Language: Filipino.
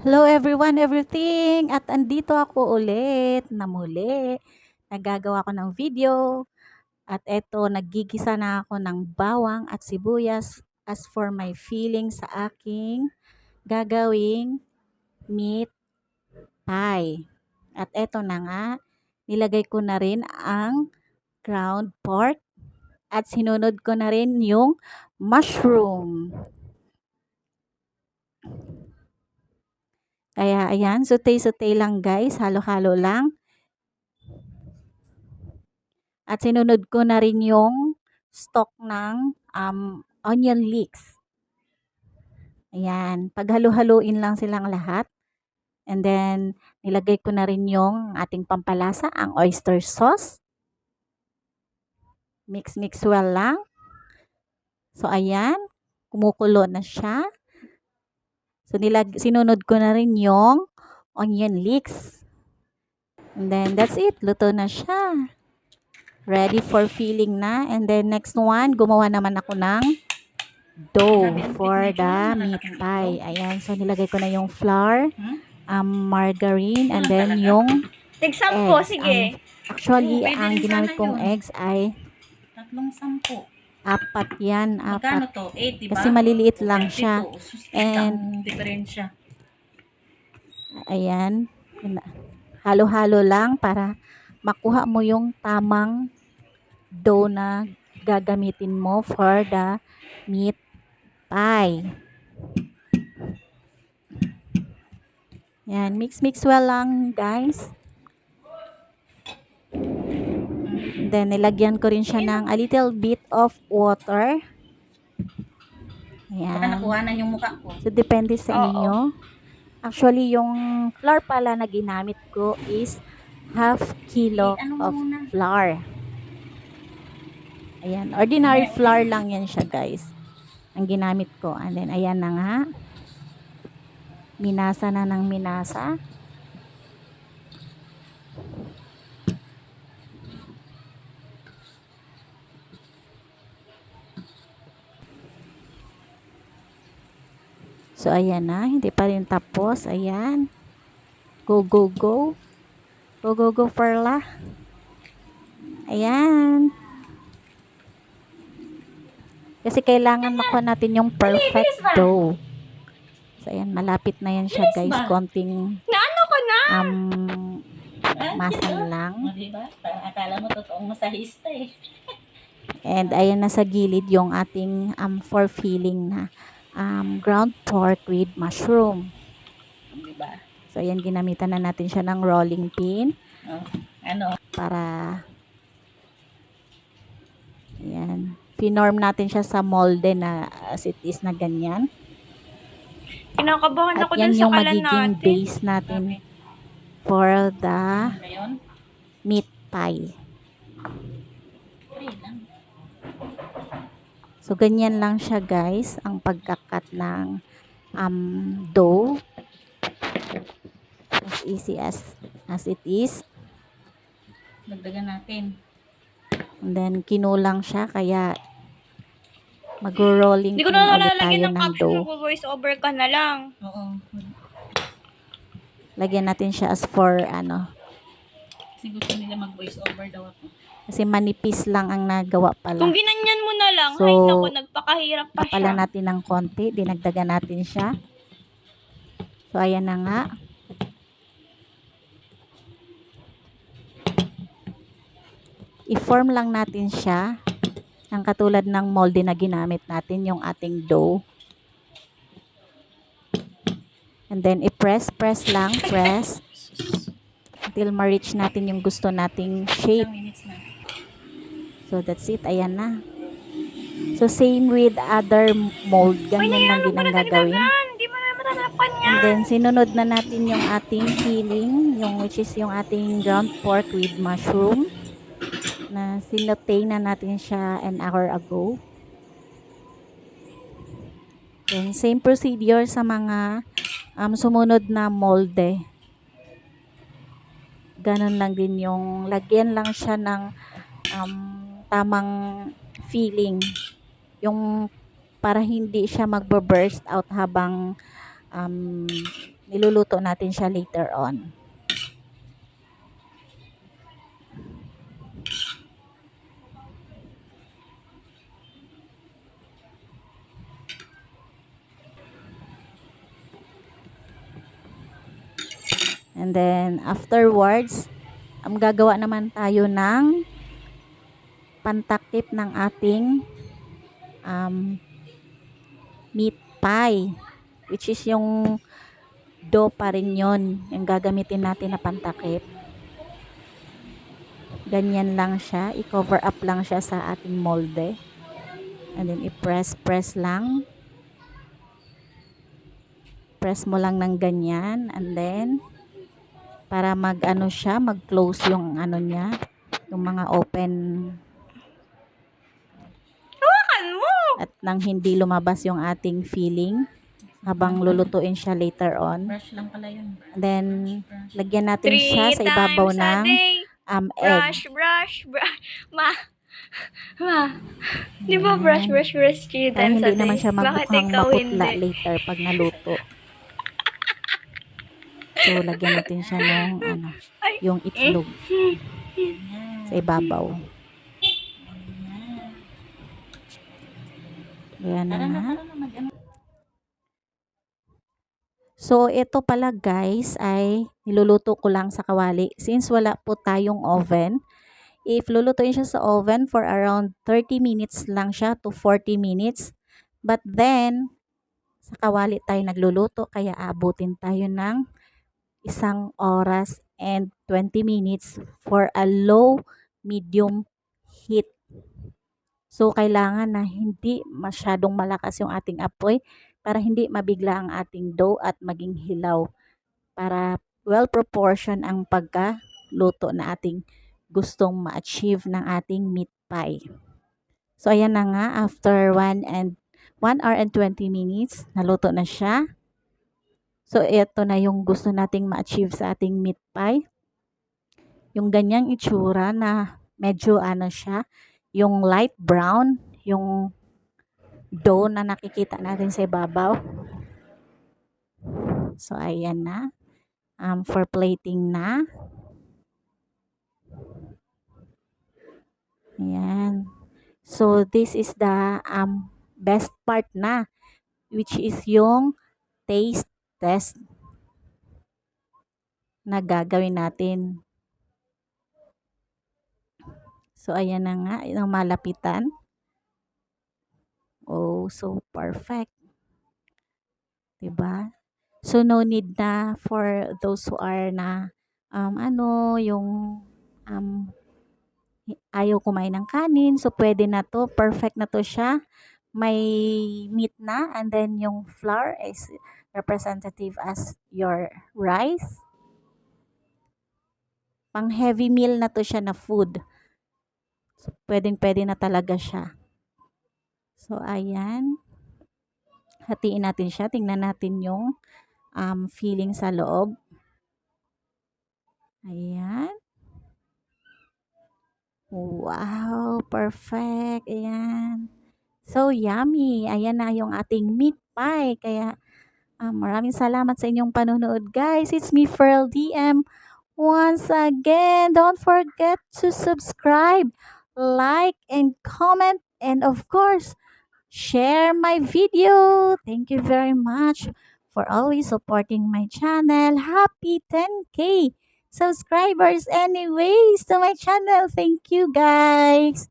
Hello everyone, everything! At andito ako ulit na muli. Nagagawa ko ng video. At eto, naggigisa na ako ng bawang at sibuyas as for my feeling sa aking gagawing meat pie. At eto na nga, nilagay ko na rin ang ground pork at sinunod ko na rin yung mushroom. Kaya ayan, sutay-sutay lang guys, halo-halo lang. At sinunod ko na rin yung stock ng onion leeks. Ayan, paghalo-haluin lang silang lahat. And then, nilagay ko na rin yung ating pampalasa, ang oyster sauce. Mix-mix well lang. So, ayan, kumukulo na siya. So, sinunod ko na rin yung onion leeks. And then, that's it. Luto na siya. Ready for filling na. And then, next one, gumawa naman ako ng dough for the meat pie. Ayan. So, nilagay ko na yung flour, margarine, and then yung eggs. Sige. Actually, ang ginamit kong eggs ay 3-10. 4 yan. Magkano 4. to? 8, diba? Kasi maliliit lang siya. And diferensya. Ayan. Halo-halo lang para makuha mo yung tamang dough na gagamitin mo for the meat pie. Yan, mix well lang guys. Then, nilagyan ko rin siya ng a little bit of water. Baka Ayan. nakuha na yung mukha ko. So, depende sa inyo. Actually, yung flour pala na ginamit ko is half kilo of flour. Ayan, ordinary flour lang yan siya guys. Ang ginamit ko. And then, ayan na nga. Minasa na ng minasa. So, ayan na. Hindi pa rin tapos. Ayan. Go, go, go. Go, go, go, Perla. Ayan. Kasi kailangan makuha natin yung perfect dough. So, ayan. Malapit na yan siya, guys. Konting Naano ko na? masang lang. Diba? Akala mo totoong masahista eh. And ayan na sa gilid yung ating for filling na ground pork with mushroom. Diba? So, ayan, ginamitan na natin siya ng rolling pin. Ano? Para, ayan, pinorm natin siya sa molde na as it is na ganyan. Kinakabahan At ako yan dun sa yung kalan magiging natin. base natin for the meat pie. So, ganyan lang siya guys, ang pagkakat ng dough. As easy as it is. Dagdagan natin. And then, kinulang siya, kaya mag-rolling Hindi ko pin na ulit tayo nalalagyan ng ng caption, dough. mag-voice over ka na lang. Oo. Lagyan natin siya as for ano. Kasi gusto nila mag-voice over daw ako. Kasi manipis lang ang nagawa pala. Kung ginanyan mo na lang, So, ay naku, nagpakahirap pa kapala siya. natin ng konti, dinagdagan natin siya. So, ayan na nga. I-form lang natin siya ng katulad ng molde na ginamit natin, yung ating dough. And then, i-press lang, press. Until ma-reach natin yung gusto nating shape. So, that's it. Ayan na. So, same with other mold. Ganyan lang din ang gagawin. Hindi mo na matatapan yan. And then, sinunod na natin yung ating filling, which is yung ating ground pork with mushroom. Na sinotay na natin siya an hour ago. Then, same procedure sa mga sumunod na molde. Ganon lang din yung lagyan lang siya ng tamang filling. Yung para hindi siya magbo-burst out habang niluluto natin siya later on. And then, afterwards, gagawa naman tayo ng pantakip ng ating meat pie. Which is yung dough pa rin yun. Yung gagamitin natin na pantakip. Ganyan lang siya. I-cover up lang siya sa ating molde. And then, i-press lang. Press mo lang ng ganyan. And then, para mag-ano siya, mag-close yung ano niya. Yung mga open. Hawakan mo! At nang hindi lumabas yung ating filling. Habang lulutuin siya later on. Brush lang pala yun. And then, lagyan natin 3 siya sa ibabaw times a ng day. egg. Brush. Ma. Di ba brush 3 Para times a hindi naman day? siya Bakit magmukhang ikaw maputla hindi? later pag naluto. So, lagyan natin siya ng yung itlog sa ibabaw. Ayan na nga. So, ito pala guys ay niluluto ko lang sa kawali. Since wala po tayong oven, if lulutuin siya sa oven for around 30 minutes lang siya to 40 minutes. But then, sa kawali tayo nagluluto kaya abutin tayo ng 1 oras and 20 minutes for a low medium heat. So, kailangan na hindi masyadong malakas yung ating apoy para hindi mabigla ang ating dough at maging hilaw. Para well proportion ang pagkaluto na ating gustong ma-achieve ng ating meat pie. So, ayan na nga, after 1 hour and 20 minutes, naluto na siya. So, ito na yung gusto nating ma-achieve sa ating meat pie. Yung ganyang itsura na medyo siya, yung light brown, yung dough na nakikita natin sa ibabaw. So, ayan na. For plating na. Ayan. So, this is the best part na, which is yung taste test na gagawin natin. So, ayan na nga, yung malapitan. Oh, so perfect. Diba? So, no need na for those who are na, yung ayaw kumain ng kanin. So, pwede na to. Perfect na to siya. May meat na. And then, yung flour is representative as your rice. Pang heavy meal na to siya na food. So, pwede na talaga siya. So, ayan. Hatiin natin siya. Tingnan natin yung filling sa loob. Ayan. Wow, perfect. Ayan. So, yummy. Ayan na yung ating meat pie. Kaya, maraming salamat sa inyong panonood, guys. It's me, Ferl DM. Once again, don't forget to subscribe, like, and comment. And of course, share my video. Thank you very much for always supporting my channel. Happy 10K subscribers anyways to my channel. Thank you guys.